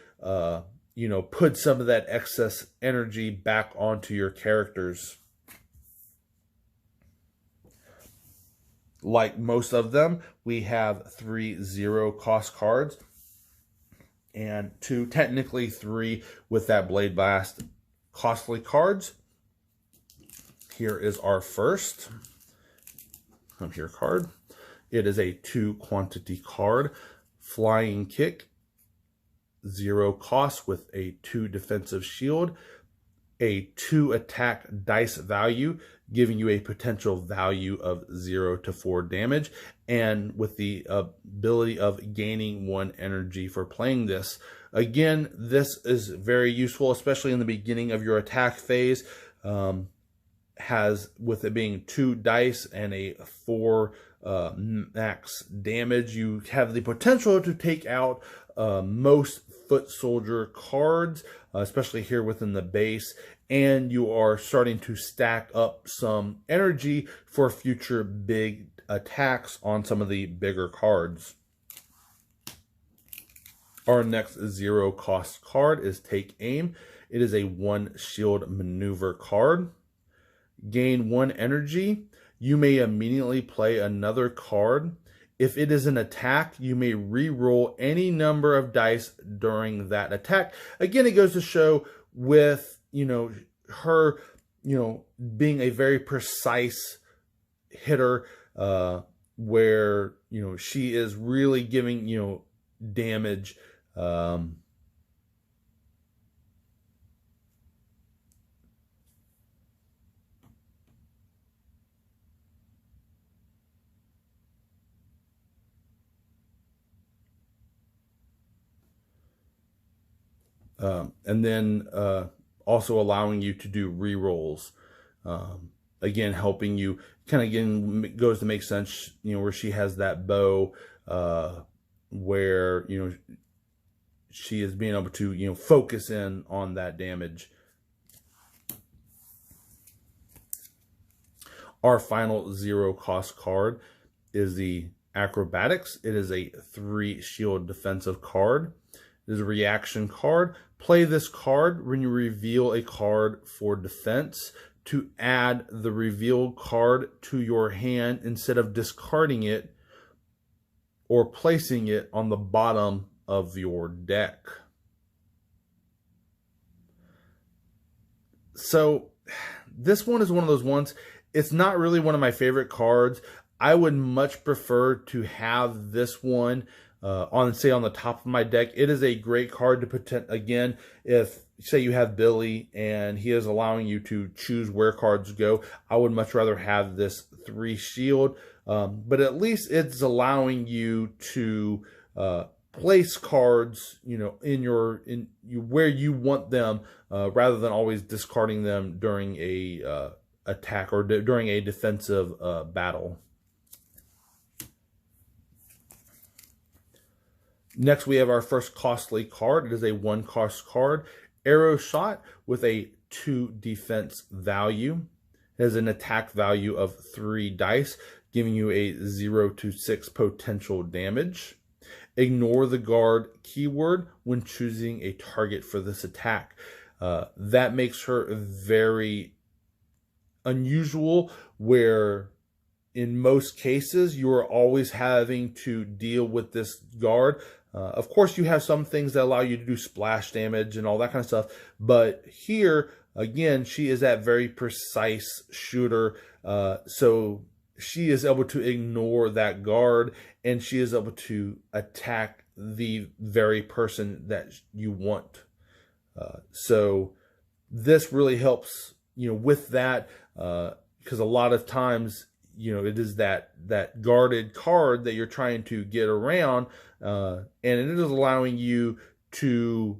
put some of that excess energy back onto your characters. Like most of them, we have 3 0-cost cards and 2, technically 3 with that Blade Blast costly cards. Here is our first Come Here card. It is a 2 quantity card, Flying Kick, 0 cost with a 2 defensive shield, a 2 attack dice value, giving you a potential value of 0 to 4 damage, and with the ability of gaining 1 energy for playing this. Again, this is very useful, especially in the beginning of your attack phase. With it being 2 dice and a 4 max damage, you have the potential to take out most foot soldier cards, especially here within the base, and you are starting to stack up some energy for future big attacks on some of the bigger cards. Our next 0 cost card is Take Aim. It is a 1 shield maneuver card. Gain 1 energy. You may immediately play another card. If it is an attack, you may re-roll any number of dice during that attack. Again, it goes to show with, her, being a very precise hitter, where, you know, she is really giving, you know, damage. And then also allowing you to do rerolls. Again, helping you, kind of again goes to make sense, you know, where she has that bow, where, you know, she is being able to, you know, focus in on that damage. Our final 0 cost card is the Acrobatics. It is a 3 shield defensive card. It is a reaction card. Play this card when you reveal a card for defense to add the revealed card to your hand instead of discarding it or placing it on the bottom of your deck. So this one is one of those ones, it's not really one of my favorite cards. I would much prefer to have this one on, say, on the top of my deck. It is a great card to put, again, if, say, you have Billy and he is allowing you to choose where cards go. I would much rather have this 3 shield, but at least it's allowing you to place cards, you know, where you want them, rather than always discarding them during a attack or during a defensive battle. Next, we have our first costly card. It is a 1 cost card, Arrow Shot, with a 2 defense value. It has an attack value of 3 dice, giving you a 0 to 6 potential damage. Ignore the guard keyword when choosing a target for this attack. That makes her very unusual, where in most cases you are always having to deal with this guard. Of course, you have some things that allow you to do splash damage and all that kind of stuff, but here again, she is that very precise shooter, so she is able to ignore that guard and she is able to attack the very person that you want. So this really helps, you know, with that, because a lot of times, you know, it is that guarded card that you're trying to get around, and it is allowing you to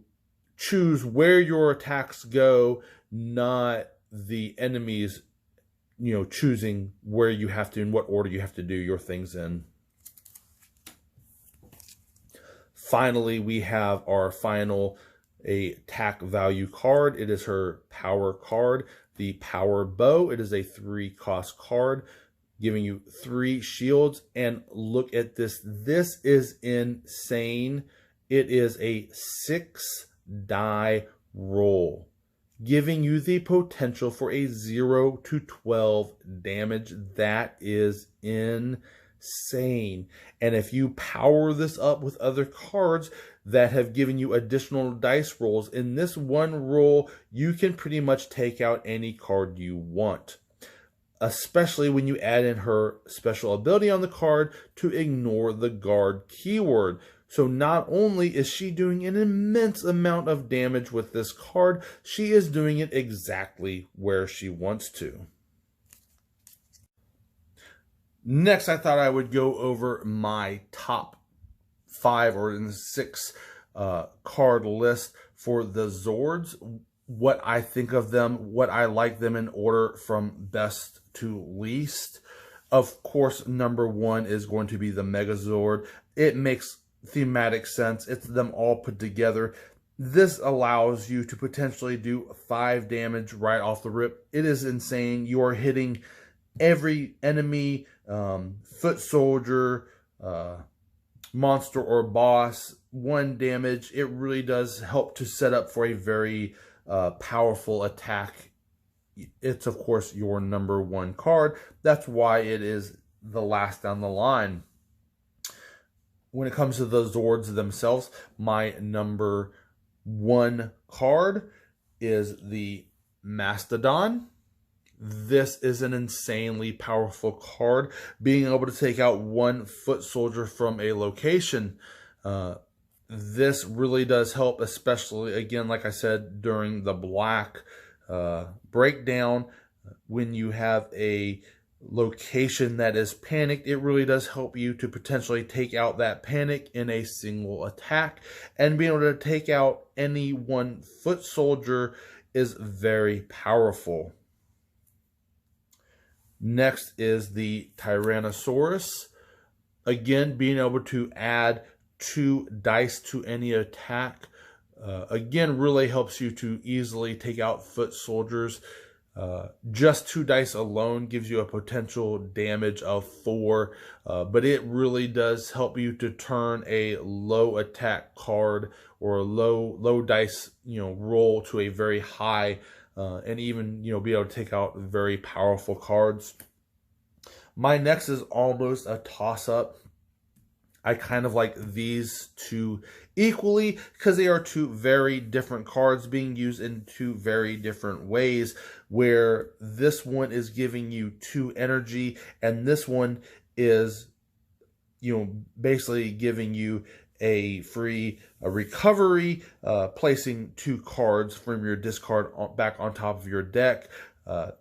choose where your attacks go, not the enemies, you know, choosing where you have to, in what order you have to do your things in. Finally, we have our final attack value card. It is her power card, the Power Bow. It is a 3 cost card, giving you 3 shields. And look at this. This is insane. It is a 6 die roll, giving you the potential for a 0 to 12 damage. That is insane. And if you power this up with other cards that have given you additional dice rolls, in this one roll, you can pretty much take out any card you want, especially when you add in her special ability on the card to ignore the guard keyword. So not only is she doing an immense amount of damage with this card, she is doing it exactly where she wants to. Next, I thought I would go over my top 5 or 6 card list for the Zords, what I think of them, what I like them in order from best to least. Of course, number 1 is going to be the Megazord. It makes thematic sense. It's them all put together. This allows you to potentially do 5 damage right off the rip. It is insane. You are hitting every enemy, foot soldier, monster or boss, 1 damage. It really does help to set up for a very powerful attack. It's, of course, your number 1 card. That's why it is the last down the line. When it comes to the Zords themselves, my number 1 card is the Mastodon. this is an insanely powerful card. Being able to take out one foot soldier from a location, this really does help, especially, again, like I said, during the black breakdown. When you have a location that is panicked, it really does help you to potentially take out that panic in a single attack. And being able to take out any one foot soldier is very powerful. Next is the Tyrannosaurus. Again, being able to add 2 dice to any attack, again, really helps you to easily take out foot soldiers. Just 2 dice alone gives you a potential damage of 4, but it really does help you to turn a low attack card or a low dice roll to a very high, and even be able to take out very powerful cards. My next is almost a toss-up. I kind of like these two equally because they are 2 very different cards being used in 2 very different ways, where this one is giving you 2 energy and this one is basically giving you a free recovery, placing 2 cards from your discard back on top of your deck,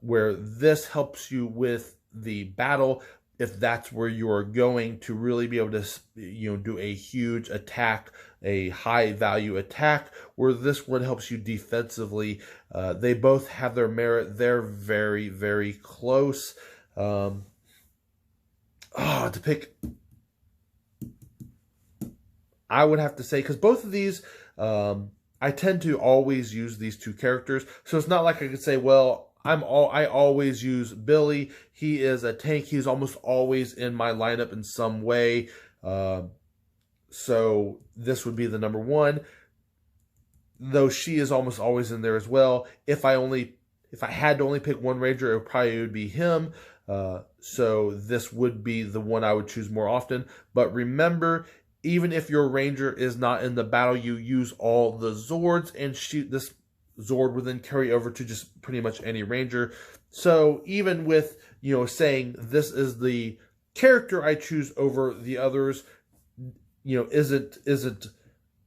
where this helps you with the battle if that's where you are going to really be able to do a huge attack, a high value attack, where this one helps you defensively. They both have their merit. They're very, very close. To pick, I would have to say, because both of these, I tend to always use these 2 characters, so it's not like I could say, well, I always use Billy. He is a tank. He's almost always in my lineup in some way. So this would be the number 1. Though she is almost always in there as well. If I had to only pick one Ranger, it probably would be him. So this would be the one I would choose more often. But remember, even if your Ranger is not in the battle, you use all the Zords, and this Zord would then carry over to just pretty much any Ranger. So even with, saying this is the character I choose over the others, isn't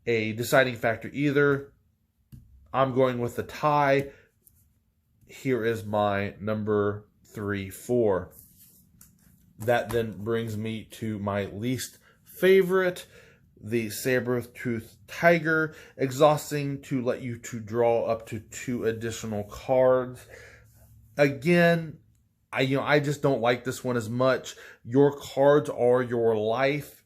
a deciding factor either. I'm going with the tie. Here is my number 3, 4. That then brings me to my least favorite, the Saber-Tooth Tiger, exhausting to let you to draw up to 2 additional cards. Again, I just don't like this one as much. Your cards are your life.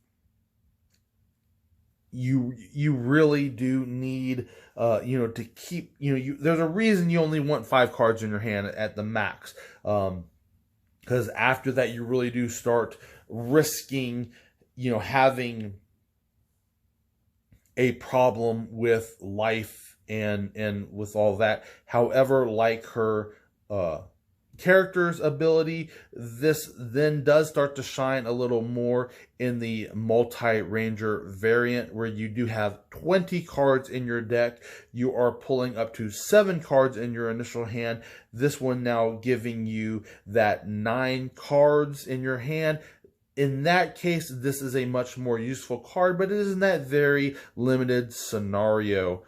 You really do need to keep, there's a reason you only want 5 cards in your hand at the max, because after that you really do start risking having a problem with life and with all that. However, like her character's ability, this then does start to shine a little more in the multi-ranger variant, where you do have 20 cards in your deck. You are pulling up to 7 cards in your initial hand. This one now giving you that 9 cards in your hand. In that case, this is a much more useful card, but it is in that very limited scenario.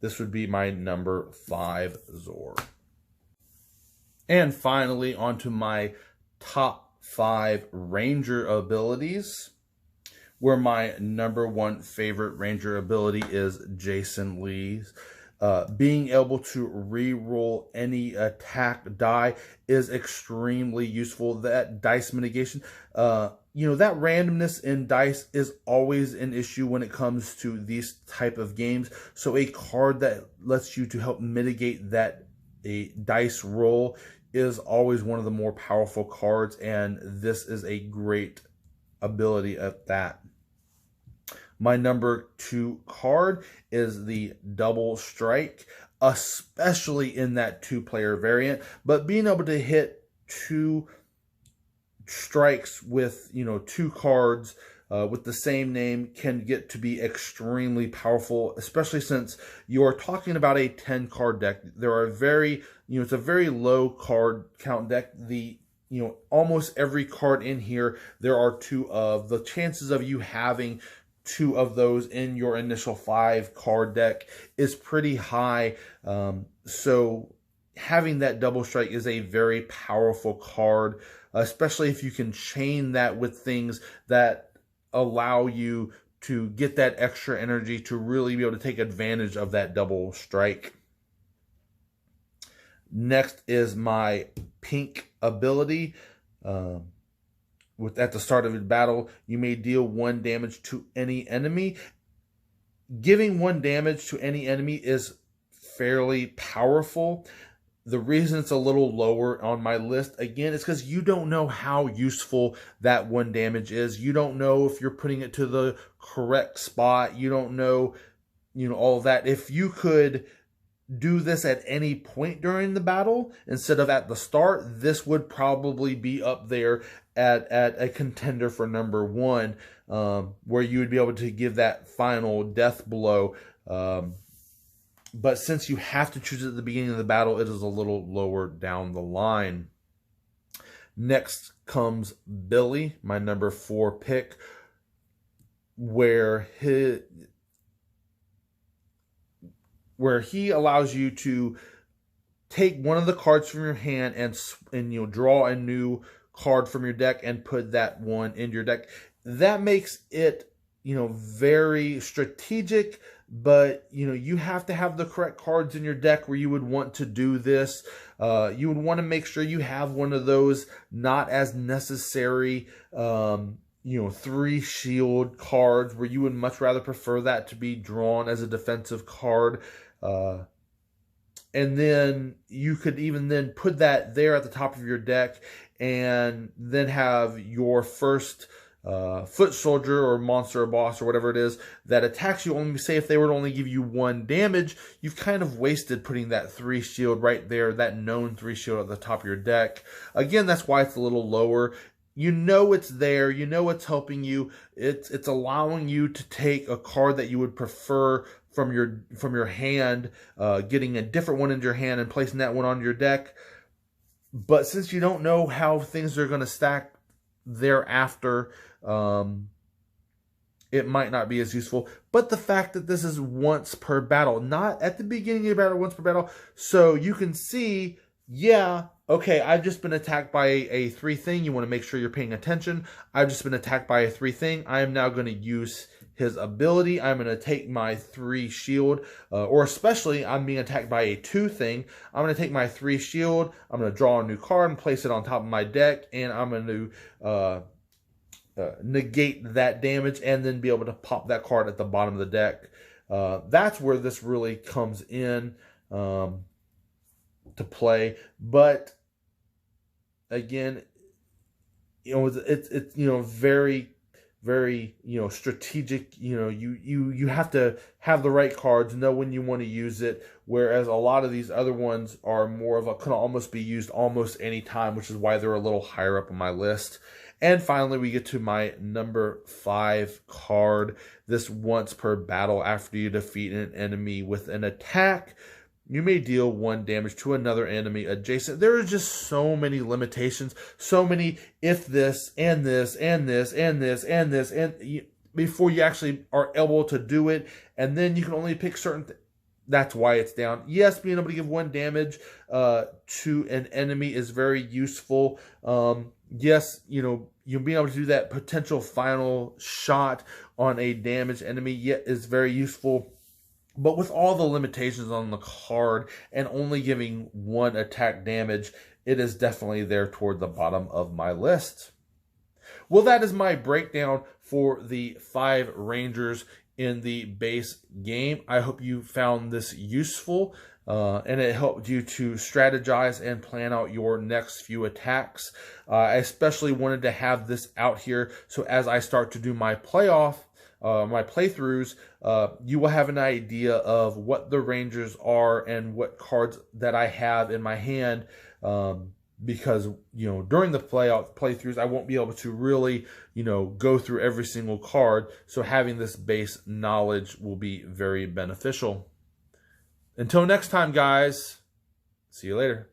This would be my number 5 Zord. And finally, onto my top 5 Ranger abilities, where my number 1 favorite Ranger ability is Jason Lee's. Being able to re-roll any attack die is extremely useful. That dice mitigation, that randomness in dice is always an issue when it comes to these type of games. So a card that lets you to help mitigate that a dice roll is always one of the more powerful cards, and this is a great ability at that. My number 2 card is the Double Strike, especially in that 2-player variant. But being able to hit 2 strikes with, 2 cards with the same name can get to be extremely powerful, especially since you're talking about a 10 card deck. There are it's a very low card count deck. Almost every card in here, there are 2 of. The chances of you having 2 of those in your initial 5 card deck is pretty high. So having that double strike is a very powerful card, especially if you can chain that with things that allow you to get that extra energy to really be able to take advantage of that double strike. Next is my pink ability. At the start of the battle, you may deal 1 damage to any enemy. Giving 1 damage to any enemy is fairly powerful. The reason it's a little lower on my list, again, is because you don't know how useful that 1 damage is. You don't know if you're putting it to the correct spot. You don't know, all of that. If you could do this at any point during the battle instead of at the start, this would probably be up there at a contender for number 1, where you would be able to give that final death blow. But since you have to choose it at the beginning of the battle, it is a little lower down the line. Next comes Billy, my number 4 pick, where he allows you to take one of the cards from your hand and draw a new card from your deck and put that one in your deck. That makes it very strategic, but you have to have the correct cards in your deck where you would want to do this. You would want to make sure you have one of those not as necessary 3 shield cards where you would much rather prefer that to be drawn as a defensive card. And then you could even then put that there at the top of your deck and then have your first foot soldier or monster or boss or whatever it is that attacks you. Only say if they were to only give you 1 damage, you've kind of wasted putting that 3 shield right there, that known 3 shield at the top of your deck. Again, that's why it's a little lower. It's there, it's helping you. It's allowing you to take a card that you would prefer from your hand, getting a different one into your hand and placing that one on your deck. But since you don't know how things are going to stack thereafter, it might not be as useful. But the fact that this is once per battle, not at the beginning of your battle, once per battle, so you can see, okay, I've just been attacked by a 3 thing. You want to make sure you're paying attention. I've just been attacked by a 3 thing. I am now going to use his ability. I'm going to take my 3 shield, or especially I'm being attacked by a 2 thing. I'm going to take my 3 shield. I'm going to draw a new card and place it on top of my deck, and I'm going to negate that damage and then be able to pop that card at the bottom of the deck. That's where this really comes in to play. But again, it's very strategic. You have to have the right cards, know when you want to use it, whereas a lot of these other ones are more of can almost be used almost any time, which is why they're a little higher up on my list. And finally, we get to my number 5 card. This once per battle, after you defeat an enemy with an attack, you may deal 1 damage to another enemy adjacent. There are just so many limitations, so many if this, and this, and this, and this, and this, and before you actually are able to do it, and then you can only pick certain That's why it's down. Yes, being able to give 1 damage to an enemy is very useful. Yes, you'll being able to do that potential final shot on a damaged enemy is very useful. But with all the limitations on the card and only giving 1 attack damage, it is definitely there toward the bottom of my list. Well, that is my breakdown for the 5 Rangers in the base game. I hope you found this useful and it helped you to strategize and plan out your next few attacks. I especially wanted to have this out here so as I start to do my my playthroughs, you will have an idea of what the Rangers are and what cards that I have in my hand because, you know, during the playthroughs, I won't be able to really, you know, go through every single card. So having this base knowledge will be very beneficial. Until next time, guys, see you later.